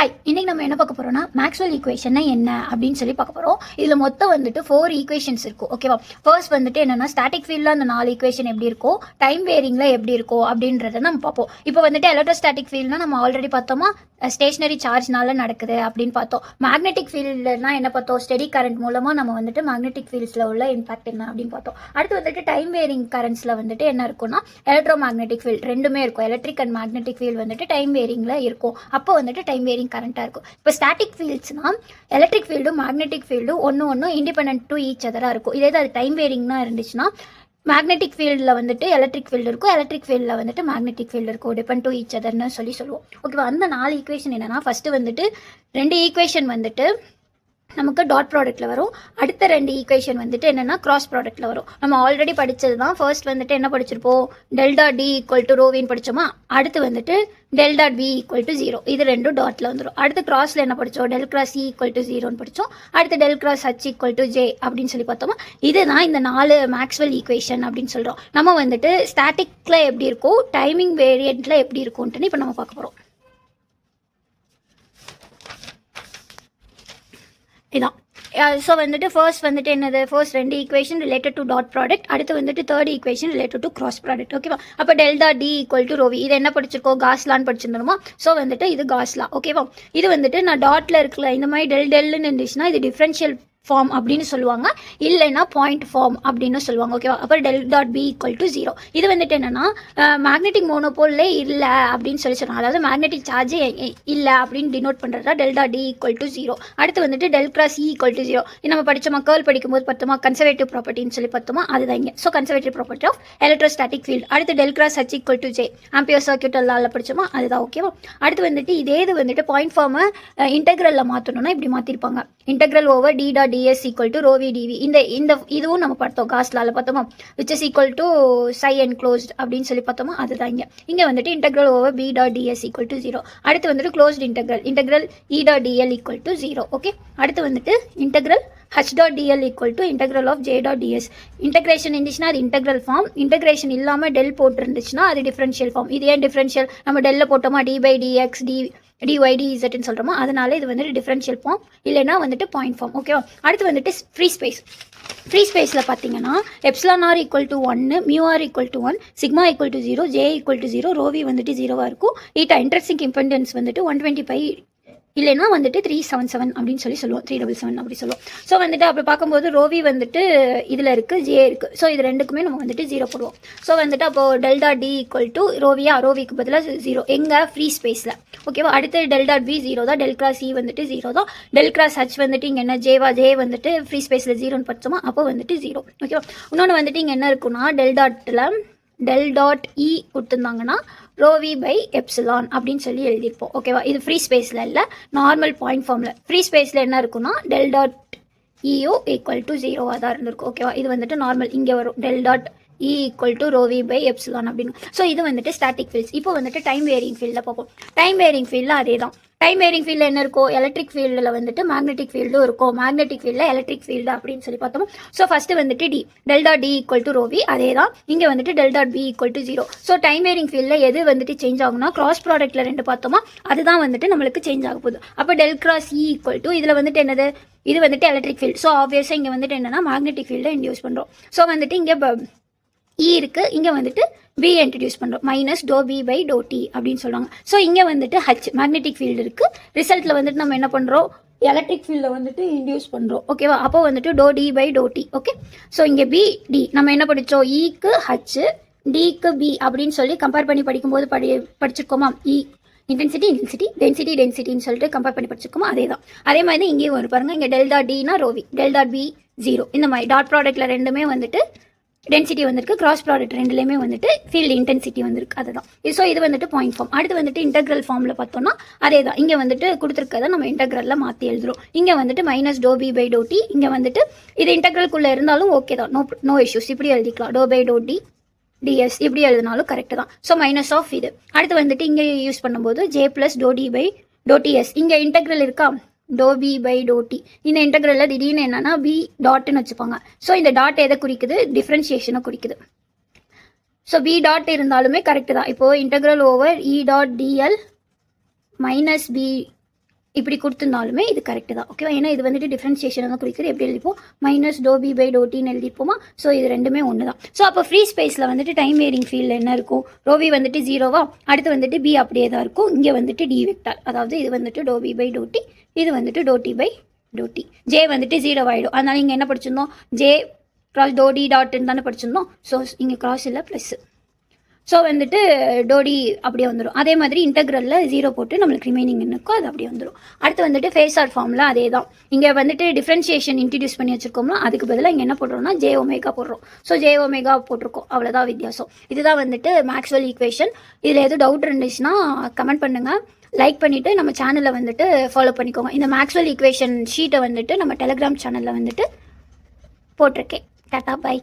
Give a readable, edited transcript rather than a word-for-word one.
Hi, இன்னைக்கு நம்ம என்ன பார்க்க போறோம்னா மேக்ஸ்வெல் ஈக்குவேஷன் என்ன அப்படின்னு சொல்லி பார்க்க போறோம். இதுல மொத்தம் வந்துட்டு 4 ஈக்குவேஷன்ஸ் இருக்கும். ஓகேவா? ஃபர்ஸ்ட் வந்துட்டு என்னன்னா ஸ்டாட்டிக் ஃபீல்ட்ல அந்த 4 ஈக்குவேஷன் எப்படி இருக்கும், டைம் வேரிங்ல எப்படி இருக்கும் அப்படின்றத நம்ம பார்ப்போம். இப்போ வந்துட்டு எலக்ட்ரோஸ்டாட்டிக் ஃபீல்ட்னா நம்ம ஆல்ரெடி பார்த்தோமா, ஸ்டேஷனரி சார்ஜ்னால நடக்குது அப்படின்னு பார்த்தோம். மேக்னெட்டிக் ஃபீல்ட்னா என்ன பார்த்தோம், ஸ்டெடி கரண்ட் மூலமா நம்ம வந்துட்டு மேக்னெட்டிக் ஃபீல்ட்ஸ்ல உள்ள இம்பாக்ட் என்ன அப்படின்னு பார்த்தோம். அடுத்து வந்துட்டு டைம் வேரிங் கரண்ட்ஸ்ல வந்துட்டு என்ன இருக்கும்னா எலக்ட்ரோ மேக்னெட்டிக் ஃபீல்ட் ரெண்டுமே இருக்கும். எலக்ட்ரிக் அண்ட் மேக்னெட்டிக் ஃபீல்ட் வந்துட்டு டைம் வேரிங்ல இருக்கும். அப்போ வந்துட்டு டைம் வேரிங் கரண்டாக இருக்கும். இப்போ ஸ்டாட்டிக் ஃபீல்ட்ஸ்னா எலக்ட்ரிக் ஃபீல்டும் மேக்னெட்டிக் ஃபீல்டும் ஒன்று இண்டிபெண்டன்ட் டு ஈச் அதராக இருக்கும். இதே அது டைம் வேரிங்னா இருந்துச்சுன்னா மேக்னெட்டிக் ஃபீல்டில் வந்துட்டு எலக்ட்ரிக் ஃபீல்டு இருக்கும், எலக்ட்ரிக் ஃபீல்டில் வந்துட்டு மேக்னெட்டிக் ஃபீல்டு இருக்கும். டிபெண்ட் டு ஈச் அதர்னு சொல்லுவோம். ஓகேவா? அந்த 4 ஈக்குவேஷன் என்னன்னா, ஃபஸ்ட்டு வந்துட்டு 2 ஈக்குவேஷன் வந்துட்டு நமக்கு டாட் ப்ராடக்ட்டில் வரும். அடுத்த 2 ஈக்குவேஷன் வந்துட்டு என்னென்னா கிராஸ் ப்ராடக்ட்டில் வரும். நம்ம ஆல்ரெடி படித்தது தான். ஃபர்ஸ்ட் வந்துட்டு என்ன படிச்சிருப்போம், டெல்டா டி ஈக்குவல் டு ரோவின்னு படித்தோமா. அடுத்து வந்துட்டு டெல்டா பி ஈக்குவல் டு 0, இது ரெண்டும் டாட்டில் வந்துடும். அடுத்து கிராஸில் என்ன படித்தோம், del cross E equal to 0ன்னு படித்தோம். அடுத்து del cross H equal to J அப்படின்னு சொல்லி பார்த்தோமா. இதுதான் இந்த 4 மேக்ஸ்வெல் ஈக்குவேஷன் அப்படின்னு சொல்கிறோம். நம்ம வந்துட்டு ஸ்டாட்டிக்கில் எப்படி இருக்கும், டைமிங் வேரியண்ட்டில் எப்படி இருக்கும்ன்ட்டு இப்போ நம்ம பார்க்க போகிறோம். இதான். ஸோ வந்துட்டு ஃபர்ஸ்ட் வந்துட்டு என்னது, first 2 equation related to dot product. அடுத்து வந்துட்டு third equation related to cross product. ஓகேவா? அப்போ டெல்டா டி ஈக்குவல் டு ரோவி, இது என்ன படிச்சிருக்கோம், காஸ்லான்னு படிச்சிருந்தோமா. ஸோ வந்துட்டு இது காஸ்லா. ஓகேவா? இது வந்துட்டு நான் டாட்டில் இருக்கல இந்த மாதிரி டெல்னு இருந்துச்சுன்னா இது டிஃப்ரென்ஷியல் ஃபார்ம் அப்படின்னு சொல்லுவாங்க, இல்லைன்னா பாயிண்ட் ஃபார்ம் அப்படின்னு சொல்லுவாங்க. ஓகேவா? அப்புறம் del dot B equal to 0. இது வந்துட்டு என்னன்னா மேக்னெட்டிக் மோனோபோல்லே இல்லை அப்படின்னு சொல்லுவாங்க. அதாவது மேக்னெட்டிக் சார்ஜே இல்லை அப்படின்னு டினோட் பண்ணுறதா del dot D equal to 0. அடுத்து வந்துட்டு del cross E equal to 0. நம்ம படித்தோமா, கேர்ள் படிக்கும்போது பார்த்தோமா, கன்சர்வேட்டிவ் ப்ராப்பர்ட்டின்னு சொல்லி பார்த்தோமா, அதுதான் இங்கே. So conservative property of electrostatic field. அடுத்து del cross H equal to J, Ampere circuit லால படித்தோமா, அதுதான். ஓகேவா? அடுத்து வந்துட்டு இதே இது வந்துட்டு பாயிண்ட் ஃபார்மை இன்டெக்ரலில் மாற்றணும்னா இப்படி மாற்றிருப்பாங்க, integral over D dot ds equal to rho v dv. இந்த இதுவும் நம்ம பார்த்தோம், காஸ்லால பார்த்தோமா, which is equal to psi enclosed அப்படின்னு சொல்லி பார்த்தோமா, அதுதான் இங்கே வந்துட்டு integral over B dot ds equal to 0. அடுத்து வந்துட்டு closed integral E dot dl equal to 0. Okay. அடுத்து வந்துட்டு integral h dot dl equal to integral of J dot ds. Integration இருந்துச்சுன்னா அது இன்டெக்ரல் ஃபார்ம், இன்டெகிரேஷன் இல்லாமல் டெல் போட்டுருந்துச்சுன்னா அது differential form. இது ஏன் டிஃபரன்ஷியல், நம்ம டெல்ல போட்டோமா டி பை டிஎக்ஸ் டிஒய் டிஇசட்னு சொல்கிறோமா, அதனால இது வந்துட்டு டிஃபரன்ஷியல் ஃபார்ம், இல்லைனா வந்துட்டு பாயிண்ட் ஃபார்ம். ஓகேவா? அடுத்து வந்துட்டு ஃப்ரீ ஸ்பேஸ். ஃப்ரீ ஸ்பேஸில் பார்த்தீங்கன்னா epsilon r equal to 1, mu r equal to 1, sigma equal to 0, J equal to 0, rho v வந்துட்டு 0வாக இருக்கும். ஈட்டா இன்ட்ரெஸ்டிங் இம்பெண்டன்ஸ் வந்துட்டு 120π, இல்லைனா வந்துட்டு 377 அப்படின்னு சொல்லுவோம், 377 அப்படி சொல்லுவோம். ஸோ வந்துட்டு அப்படி பார்க்கும்போது ரோவி வந்துட்டு இதில் இருக்குது, ஜே இருக்குது. ஸோ இது ரெண்டுக்குமே நம்ம வந்துட்டு 0 போடுவோம். ஸோ வந்துட்டு அப்போது டெல்டா டி ஈக்குவல் டு ரோவிக்கு பதிலாக 0 எங்கே, ஃப்ரீ ஸ்பேஸில். ஓகேவா? அடுத்து டெல்டா பி 0 தான், டெல் கிராஸ் இ வந்துட்டு 0 தான், டெல் கிராஸ் ஹச் வந்துட்டு இங்கே என்ன ஜே வந்துட்டு ஃப்ரீ ஸ்பேஸில் 0ன்னு படித்தோமா, அப்போ வந்துட்டு 0. ஓகேவா? இன்னொன்று வந்துட்டு இங்கே என்ன இருக்குன்னா டெல் டாட் இ கொடுத்துருந்தாங்கன்னா ரோவி பை எப்சிலான் அப்படின்னு சொல்லி எழுதியிருப்போம். ஓகேவா? இது ஃப்ரீ ஸ்பேஸில் இல்லை, நார்மல் பாயிண்ட் ஃபார்மில். ஃப்ரீ ஸ்பேஸில் என்ன இருக்குன்னா del dot EO equal to 0வாக தான் இருந்திருக்கும். ஓகேவா? இது வந்துட்டு நார்மல் இங்கே வரும், del dot E equal to rho v by epsilon அப்படின்னு. ஸோ இது வந்துட்டு ஸ்டாட்டிக் ஃபீல்ட்ஸ். இப்போ வந்துட்டு டைம் வேரிங் ஃபீல்டில் பார்ப்போம். டைம் வேரிங் ஃபீல்டில் அதே தான். டைம் வேரிங் ஃபீல்டில் என்ன இருக்கும், எலக்ட்ரிக் ஃபீல்டில் வந்துட்டு மேக்னெட்டிக் ஃபீல்டும் இருக்கும், மேக்னெட்டிக் ஃபீல்டில் எலக்ட்ரிக் ஃபீல்டு அப்படின்னு சொல்லி பார்த்தோம். ஸோ ஃபஸ்ட்டு வந்துட்டு delta D equal to rho v, அதே தான் இங்கே வந்துட்டு delta B equal to 0. So time varying ஃபீல்டில் எது வந்துட்டு சேஞ்ச் ஆகும்னா கிராஸ் ப்ராடக்ட்டில் 2 பார்த்தோமா, அதுதான் வந்துட்டு நம்மளுக்கு சேஞ்ச் ஆக போகுது. அப்போ del cross E equal to இதில் வந்துட்டு என்னது, இது வந்துட்டு எலக்ட்ரிக் ஃபீல்டு. ஸோ ஆப்வியஸாக இங்கே வந்துட்டு என்னென்னா மேக்னெட்டிக் ஃபீல்டை இன்டியூஸ் பண்ணுறோம். ஸோ வந்துட்டு இங்கே இ இருக்குது, இங்கே வந்துட்டு பி இன்ட்ரடியூஸ் பண்ணுறோம், minus to B by dow T அப்படின்னு சொல்லுவாங்க. ஸோ இங்கே வந்துட்டு ஹச் மேக்னெட்டிக் ஃபீல்டு இருக்குது, ரிசல்ட்டில் வந்துட்டு நம்ம என்ன பண்ணுறோம், எலக்ட்ரிக் ஃபீல்டை வந்துட்டு இன்டியூஸ் பண்ணுறோம். ஓகேவா? அப்போ வந்துட்டு dow D by dow T. Okay. So இங்கே பி டி நம்ம என்ன படித்தோம், இக்கு ஹச் டிக்கு பி அப்படின்னு சொல்லி கம்பேர் பண்ணி படிக்கும்போது படிச்சிருக்கோமா, இ டென்சிட்டின்னு சொல்லிட்டு கம்பேர் பண்ணி படிச்சிருக்கோமா, அதே தான். அதே மாதிரி தான் இங்கேயும் வரும் பாருங்கள், இங்கே டெல்டா டினா ரோவி, டெல்டா பி 0, இந்த மாதிரி டாட் ப்ராடக்ட்டில் ரெண்டுமே வந்துட்டு டென்சிட்டி வந்திருக்கு, கிராஸ் ப்ராடக்ட் ரெண்டுலேயுமே வந்துட்டு ஃபீல்டு இன்டென்சிட்டி வந்திருக்கு, அதுதான். ஸோ இது வந்துட்டு பாயிண்ட் ஃபார்ம். அடுத்து வந்துட்டு இன்டெக்ரல் ஃபார்மில் பார்த்தோம்னா அதே தான். இங்கே வந்துட்டு கொடுத்துருக்கதை நம்ம இன்டெக்ரலில் மாற்றி எழுதுறோம். இங்கே வந்துட்டு minus to B by dow T, இங்கே வந்துட்டு இது இன்டெக்ரலுக்குள்ளே இருந்தாலும் ஓகே தான், நோ இஷ்யூஸ், இப்படி எழுதிக்கலாம், dow by dow T D S இப்படி எழுதினாலும் கரெக்டு தான். ஸோ மைனஸ் ஆஃப் இது. அடுத்து வந்துட்டு இங்கே யூஸ் பண்ணும்போது J plus dow D by dow D S, இங்கே இன்டெக்ரல் இருக்கா, dow B by dow T. இந்த இன்டெக்ரலில் திடீர்னு என்னன்னா பி டாட்னு வச்சுப்பாங்க. ஸோ இந்த டாட் எதை குறிக்குது, டிஃப்ரென்ஷியேஷனை குறிக்குது. ஸோ பி டாட் இருந்தாலுமே கரெக்டு தான். இப்போது integral over E dot D L minus B இப்படி கொடுத்துருந்தாலுமே இது கரெக்டு தான் ஓகேவா. ஏன்னா இது வந்துட்டு டிஃப்ரென்சியேஷன் தான் குறிக்கிறது. எப்படி எழுதிப்போம், மைனஸ் டோ பி பை டோ டின்னு எழுதிப்போமா. ஸோ இது ரெண்டுமே ஒன்று தான். ஸோ அப்போ ஃப்ரீ ஸ்பேஸில் வந்துட்டு டைம் வேரிங் ஃபீல்டில் என்ன இருக்கும், ரோவி வந்துட்டு 0வா, அடுத்து வந்துட்டு பி அப்படியே தான் இருக்கும். இங்கே வந்துட்டு டி வெக்டார், அதாவது இது வந்துட்டு dow B by dow T, இது வந்துட்டு dow D by dow T. J வந்துட்டு 0 ஆகிடும். அதனால் இங்கே என்ன படிச்சிருந்தோம், ஜே கிராஸ் டோ டி டாட்னு தானே படிச்சிருந்தோம். ஸோ இங்கே கிராஸ் இல்லை ப்ளஸ்ஸு. ஸோ வந்துட்டு டோடி அப்படியே வந்துடும். அதே மாதிரி இன்டெக்ரலில் 0 போட்டு நம்மளுக்கு ரிமைனிங் என்னக்கோ அது அப்படியே வந்துடும். அடுத்து வந்துட்டு ஃபேஸார் ஃபார்மில் அதே தான். இங்கே வந்துட்டு டிஃப்ரென்ஷியேஷன் இன்ட்ரடியூஸ் பண்ணி வச்சுருக்கோம்னா அதுக்கு பதிலாக இங்கே என்ன போடுறோம்னா ஜே ஒமேகா போடுறோம். ஸோ ஜே ஒமேகா போட்டிருக்கோம், அவ்வளோதான் வித்தியாசம். இதுதான் வந்துட்டு மேக்ஸ்வெல் ஈக்குவேஷன். இதில் எதுவும் டவுட் இருந்துச்சுன்னா கமெண்ட் பண்ணுங்கள், லைக் பண்ணிவிட்டு நம்ம சேனலில் வந்துட்டு ஃபாலோ பண்ணிக்கோங்க. இந்த மேக்ஸ்வெல் ஈக்குவேஷன் ஷீட்டை வந்துட்டு நம்ம டெலிகிராம் சேனலில் வந்துட்டு போட்டிருக்கேன். Tata by.